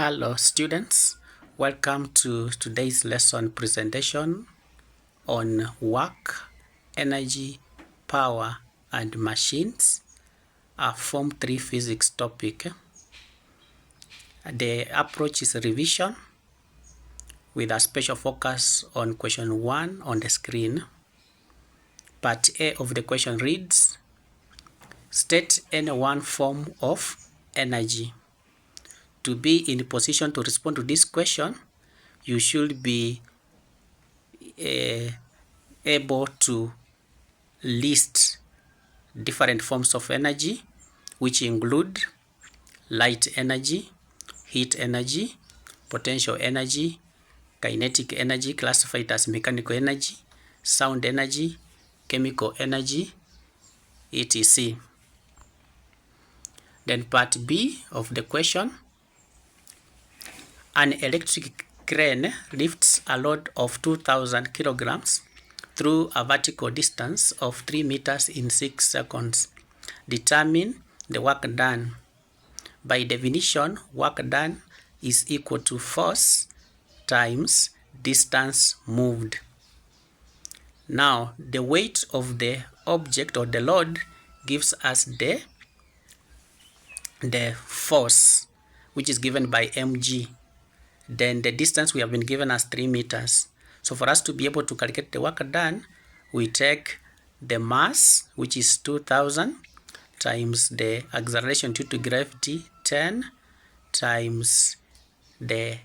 Hello students, welcome to today's lesson presentation on work, energy, power and machines, a Form 3 physics topic. The approach is revision with a special focus on question 1 on the screen. Part A of the question reads, state any one form of energy. To be in position to respond to this question, you should be able to list different forms of energy, which include light energy, heat energy, potential energy, kinetic energy classified as mechanical energy, sound energy, chemical energy, etc. Then part B of the question, an electric crane lifts a load of 2,000 kilograms through a vertical distance of 3 meters in 6 seconds. Determine the work done. By definition, work done is equal to force times distance moved. Now, the weight of the object or the load gives us the force, which is given by mg. Then the distance we have been given as 3 meters. So for us to be able to calculate the work done, we take the mass, which is 2,000, times the acceleration due to gravity, 10, times the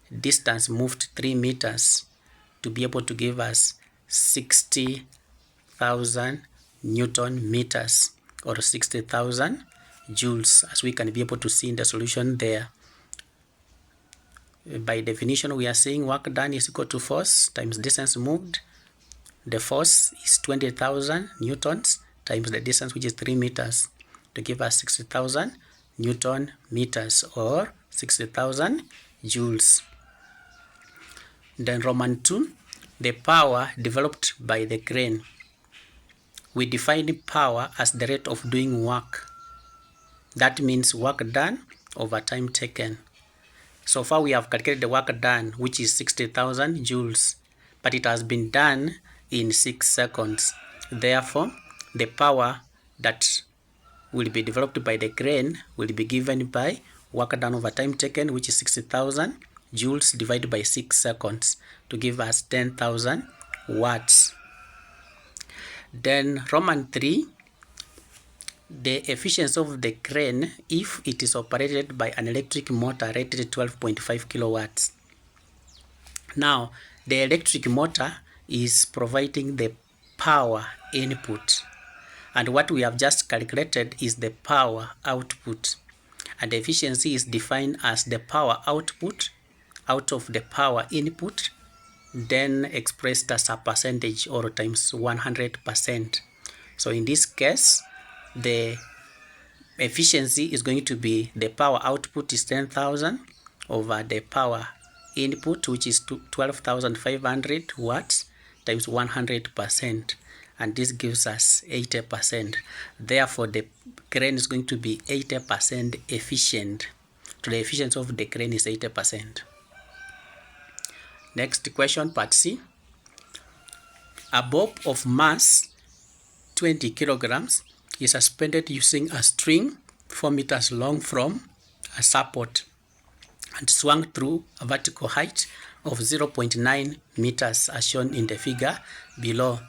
distance moved, 3 meters, to be able to give us 60,000 Newton meters, or 60,000 joules, as we can be able to see in the solution there. By definition, we are saying work done is equal to force times distance moved. The force is 20,000 newtons times the distance, which is 3 meters, to give us 60,000 Newton meters, or 60,000 joules. Then Roman 2, the power developed by the crane. We define power as the rate of doing work. That means work done over time taken. So far we have calculated the work done, which is 60,000 joules, but it has been done in 6 seconds. Therefore, the power that will be developed by the crane will be given by work done over time taken, which is 60,000 joules divided by 6 seconds, to give us 10,000 watts. Then Roman 3, the efficiency of the crane if it is operated by an electric motor rated at 12.5 kilowatts. Now, the electric motor is providing the power input, and what we have just calculated is the power output, and the efficiency is defined as the power output out of the power input, then expressed as a percentage, or times 100%. So in this case, the efficiency is going to be the power output is 10,000 over the power input, which is 12,500 watts, times 100%, and this gives us 80%. Therefore, the crane is going to be 80% efficient. So the efficiency of the crane is 80%. Next question, part C. A bob of mass 20 kilograms is suspended using a string 4 meters long from a support and swung through a vertical height of 0.9 meters as shown in the figure below.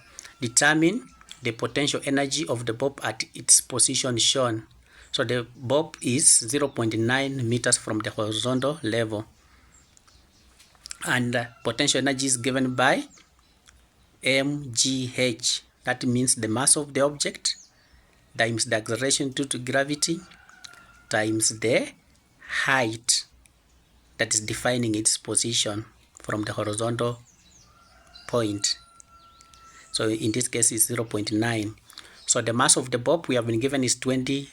Determine the potential energy of the bob at its position shown. So the bob is 0.9 meters from the horizontal level, and potential energy is given by mgh. That means the mass of the object times the acceleration due to gravity times the height that is defining its position from the horizontal point. So in this case is 0.9. So the mass of the bob we have been given is 20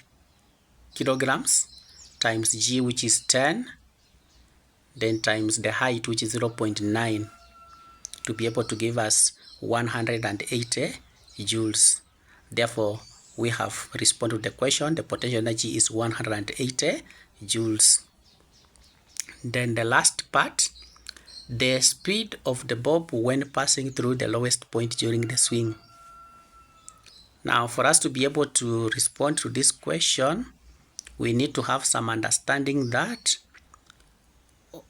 kilograms times g, which is 10, then times the height, which is 0.9, to be able to give us 180 joules. Therefore, we have responded to the question. The potential energy is 180 joules. Then the last part, the speed of the bob when passing through the lowest point during the swing. Now, for us to be able to respond to this question, we need to have some understanding that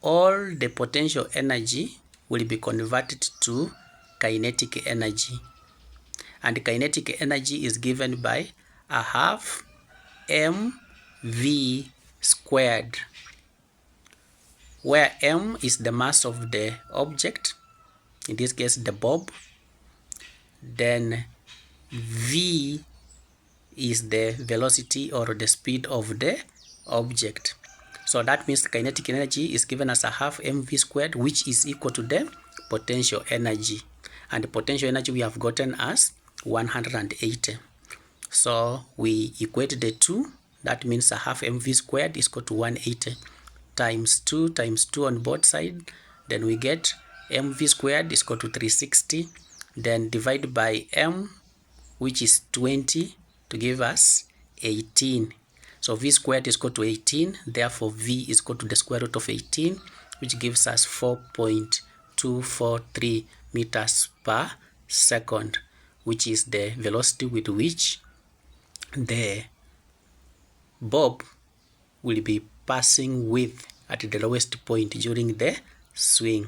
all the potential energy will be converted to kinetic energy. And kinetic energy is given by a half mv squared, where m is the mass of the object, in this case the bob, then v is the velocity or the speed of the object. So that means kinetic energy is given as a half mv squared, which is equal to the potential energy. And the potential energy we have gotten as 180. So we equate the two. That means a half mv squared is equal to 180 times 2 on both sides. Then we get mv squared is equal to 360. Then divide by m, which is 20, to give us 18. So v squared is equal to 18. Therefore, v is equal to the square root of 18, which gives us 4.243 meters per second, which is the velocity with which the bob will be passing with at the lowest point during the swing.